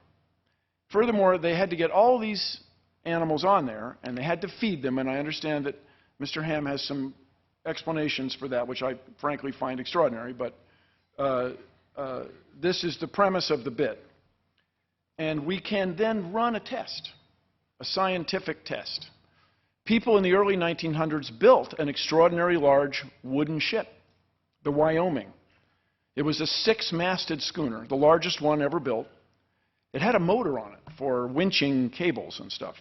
Speaker 1: Furthermore, they had to get all these animals on there, and they had to feed them, and I understand that Mr. Ham has some explanations for that, which I frankly find extraordinary, but this is the premise of the bit. And we can then run a test, a scientific test. People in the early 1900s built an extraordinarily large wooden ship, the Wyoming. It was a 6-masted schooner, the largest one ever built. It had a motor on it for winching cables and stuff.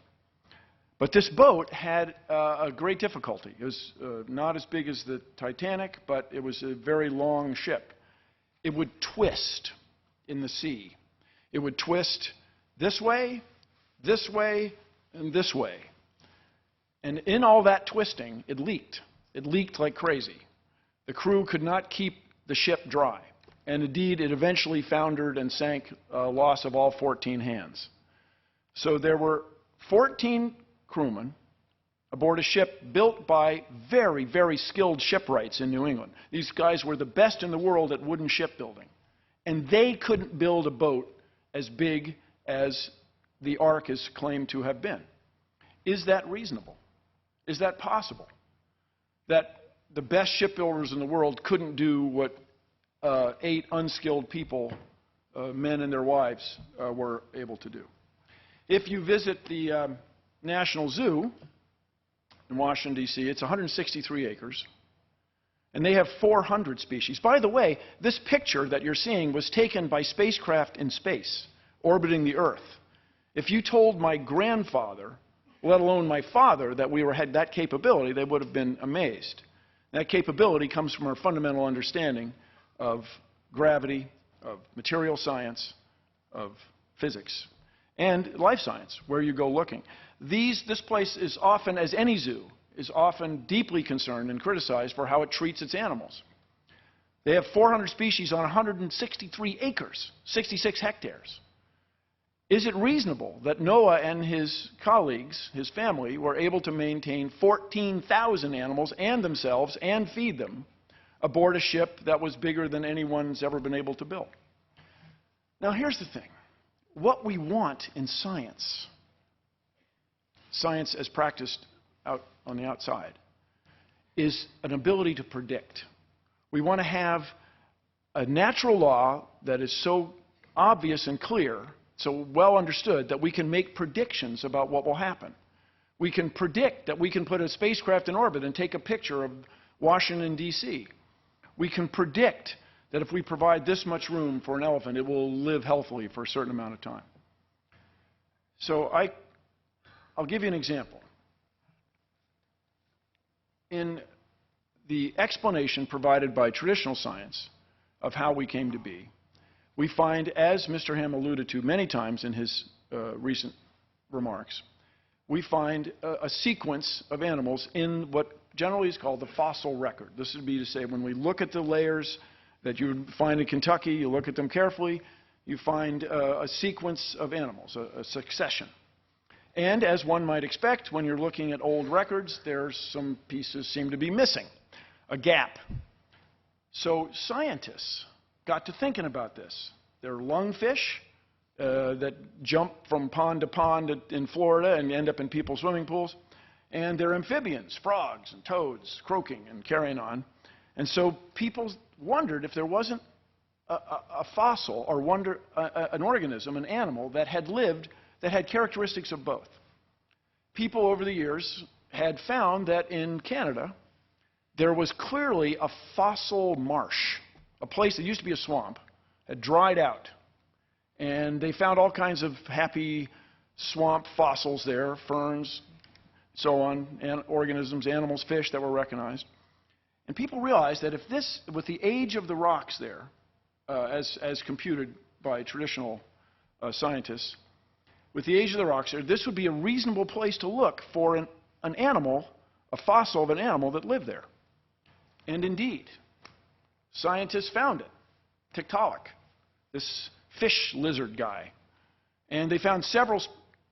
Speaker 1: But this boat had a great difficulty. It was not as big as the Titanic, but it was a very long ship. It would twist in the sea. It would twist this way, and this way. And in all that twisting, it leaked. It leaked like crazy. The crew could not keep the ship dry. And indeed, it eventually foundered and sank, loss of all 14 hands. So there were 14 crewmen aboard a ship built by very, very skilled shipwrights in New England. These guys were the best in the world at wooden shipbuilding. And they couldn't build a boat as big as the Ark is claimed to have been. Is that reasonable? Is that possible? That the best shipbuilders in the world couldn't do what 8 unskilled people, men and their wives, were able to do. If you visit the National Zoo in Washington, D.C., it's 163 acres. And they have 400 species. By the way, this picture that you're seeing was taken by spacecraft in space, orbiting the Earth. If you told my grandfather, let alone my father, that we had that capability, they would have been amazed. That capability comes from our fundamental understanding of gravity, of material science, of physics, and life science, where you go looking. This place is often, as any zoo, is often deeply concerned and criticized for how it treats its animals. They have 400 species on 163 acres, 66 hectares. Is it reasonable that Noah and his colleagues, his family, were able to maintain 14,000 animals and themselves and feed them aboard a ship that was bigger than anyone's ever been able to build? Now, here's the thing. What we want in science, science as practiced out on the outside, is an ability to predict. We want to have a natural law that is so obvious and clear, so well understood, that we can make predictions about what will happen. We can predict that we can put a spacecraft in orbit and take a picture of Washington, D.C. We can predict that if we provide this much room for an elephant, it will live healthily for a certain amount of time. So I'll give you an example. In the explanation provided by traditional science of how we came to be, we find, as Mr. Ham alluded to many times in his recent remarks, we find a sequence of animals in what generally is called the fossil record. This would be to say, when we look at the layers that you would find in Kentucky, you look at them carefully, you find a sequence of animals, a succession. And as one might expect, when you're looking at old records, there's some pieces seem to be missing, a gap. So scientists got to thinking about this. There are lungfish that jump from pond to pond in Florida and end up in people's swimming pools. And there are amphibians, frogs and toads, croaking and carrying on. And so people wondered if there wasn't a fossil or an organism, an animal, that had lived, that had characteristics of both. People over the years had found that in Canada there was clearly a fossil marsh, a place that used to be a swamp, had dried out. And they found all kinds of happy swamp fossils there, ferns, so on, and organisms, animals, fish that were recognized. And people realized that if this, with the age of the rocks there, as computed by traditional scientists, with the age of the rocks there, this would be a reasonable place to look for an animal, a fossil of an animal that lived there. And indeed, scientists found it, Tiktaalik, this fish lizard guy. And they found several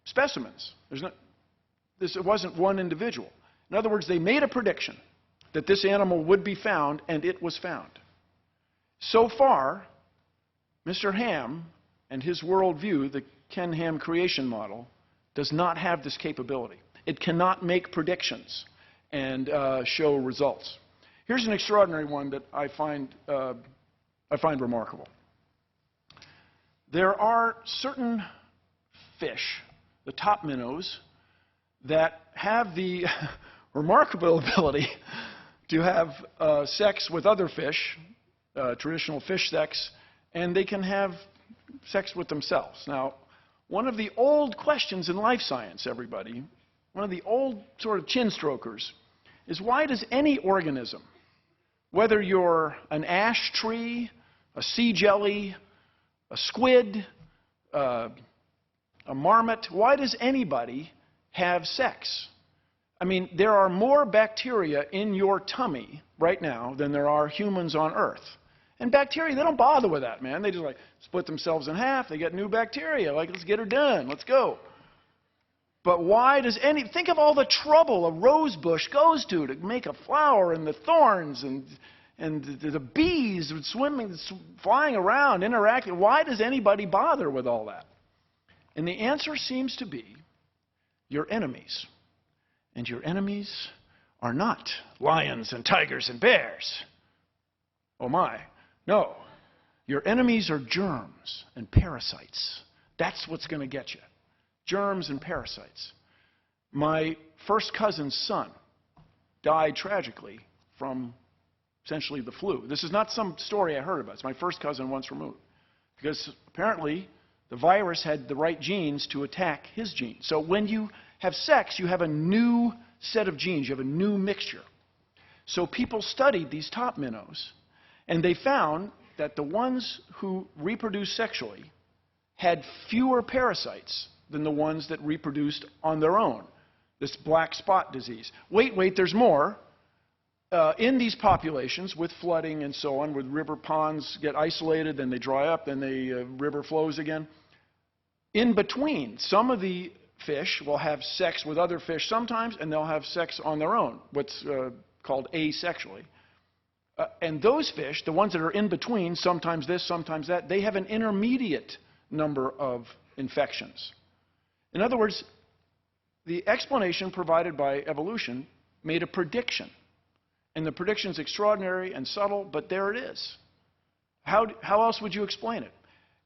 Speaker 1: specimens. It wasn't one individual. In other words, they made a prediction that this animal would be found, and it was found. So far, Mr. Ham and his worldview, the Ken Ham creation model, does not have this capability. It cannot make predictions and show results. Here's an extraordinary one that I find remarkable. There are certain fish, the top minnows, that have the remarkable ability to have sex with other fish, traditional fish sex, and they can have sex with themselves. Now, one of the old questions in life science, everybody, one of the old sort of chin strokers, is why does any organism, whether you're an ash tree, a sea jelly, a squid, a marmot, why does anybody have sex? I mean, there are more bacteria in your tummy right now than there are humans on Earth. And bacteria, they don't bother with that, man. They just like split themselves in half. They get new bacteria. Like, let's get her done. Let's go. But why does think of all the trouble a rose bush goes to make a flower, and the thorns and the bees swimming, flying around, interacting. Why does anybody bother with all that? And the answer seems to be your enemies. And your enemies are not lions and tigers and bears. Oh my. No. Your enemies are germs and parasites. That's what's going to get you. Germs and parasites. My first cousin's son died tragically from essentially the flu. This is not some story I heard about. It's my first cousin once removed. Because apparently the virus had the right genes to attack his genes. So when you have sex, you have a new set of genes. You have a new mixture. So people studied these top minnows, and they found that the ones who reproduced sexually had fewer parasites than the ones that reproduced on their own, this black spot disease. Wait, there's more. In these populations, with flooding and so on, with river ponds get isolated, then they dry up, then the river flows again. In between, some of the fish will have sex with other fish sometimes, and they'll have sex on their own, what's called asexually. And those fish, the ones that are in between, sometimes this, sometimes that, they have an intermediate number of infections. In other words, the explanation provided by evolution made a prediction. And the prediction's extraordinary and subtle, but there it is. How else would you explain it?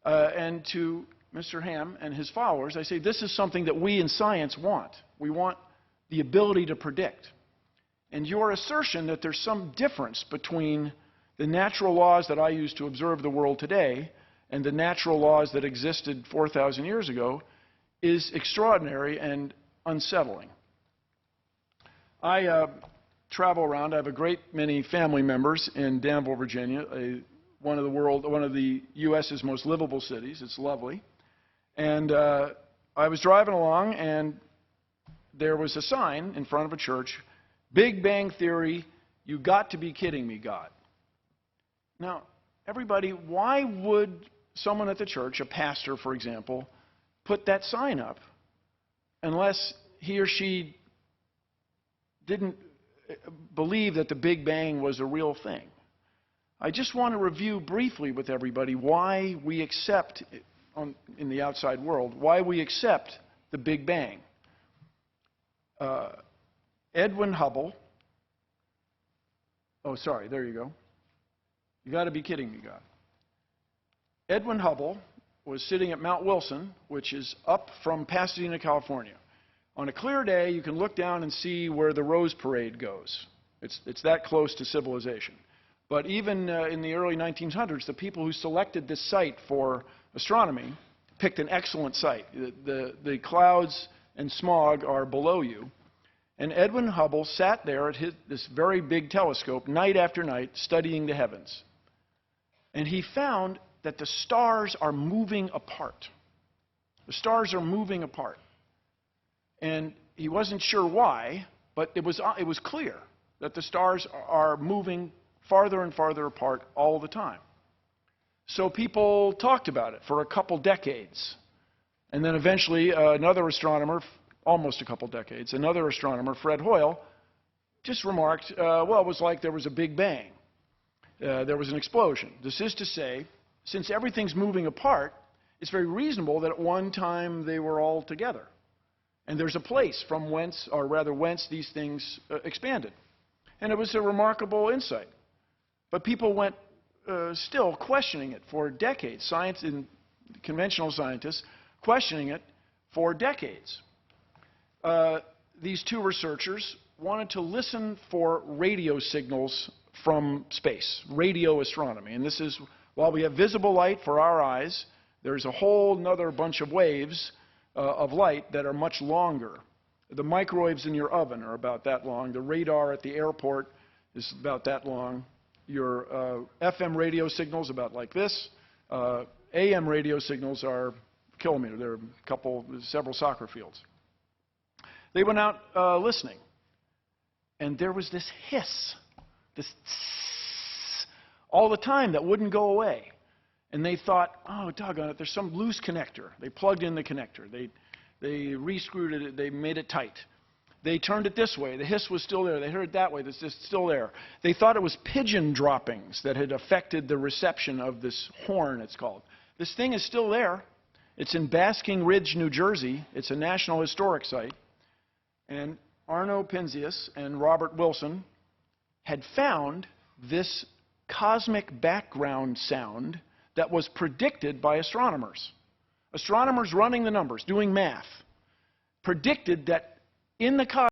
Speaker 1: And to Mr. Ham and his followers, I say this is something that we in science want. We want the ability to predict. And your assertion that there's some difference between the natural laws that I use to observe the world today and the natural laws that existed 4,000 years ago is extraordinary and unsettling. I travel around. I have a great many family members in Danville, Virginia, one of the U.S.'s most livable cities. It's lovely. And I was driving along, and there was a sign in front of a church, Big Bang Theory, you got to be kidding me, God. Now, everybody, why would someone at the church, a pastor, for example, put that sign up unless he or she didn't believe that the Big Bang was a real thing? I just want to review briefly with everybody why we accept, in the outside world, why we accept the Big Bang. Edwin Hubble, oh, sorry, there you go. You got to be kidding me, God. Edwin Hubble was sitting at Mount Wilson, which is up from Pasadena, California. On a clear day, you can look down and see where the Rose Parade goes. It's that close to civilization. But even in the early 1900s, the people who selected this site for astronomy picked an excellent site. The clouds and smog are below you. And Edwin Hubble sat there at this very big telescope night after night studying the heavens. And he found that the stars are moving apart. The stars are moving apart. And he wasn't sure why, but it was clear that the stars are moving farther and farther apart all the time. So people talked about it for a couple decades. And then eventually another astronomer, almost a couple decades, another astronomer, Fred Hoyle, just remarked, well, it was like there was a Big Bang. There was an explosion. This is to say, since everything's moving apart, it's very reasonable that at one time they were all together. And there's a place from whence, or rather whence, these things expanded. And it was a remarkable insight. But people went still questioning it for decades. Science and conventional scientists questioning it for decades. These two researchers wanted to listen for radio signals from space, radio astronomy. And this is, while we have visible light for our eyes, there's a whole other bunch of waves of light that are much longer. The microwaves in your oven are about that long. The radar at the airport is about that long. Your FM radio signals about like this. AM radio signals are a kilometer. They're several soccer fields. They went out listening, and there was this hiss, this tss, all the time that wouldn't go away. And they thought, oh, doggone it, there's some loose connector. They plugged in the connector. They re-screwed it. They made it tight. They turned it this way. The hiss was still there. They heard it that way. It's just still there. They thought it was pigeon droppings that had affected the reception of this horn, it's called. This thing is still there. It's in Basking Ridge, New Jersey. It's a National Historic Site. And Arno Penzias and Robert Wilson had found this cosmic background sound that was predicted by astronomers. Astronomers running the numbers, doing math, predicted that in the cosmos,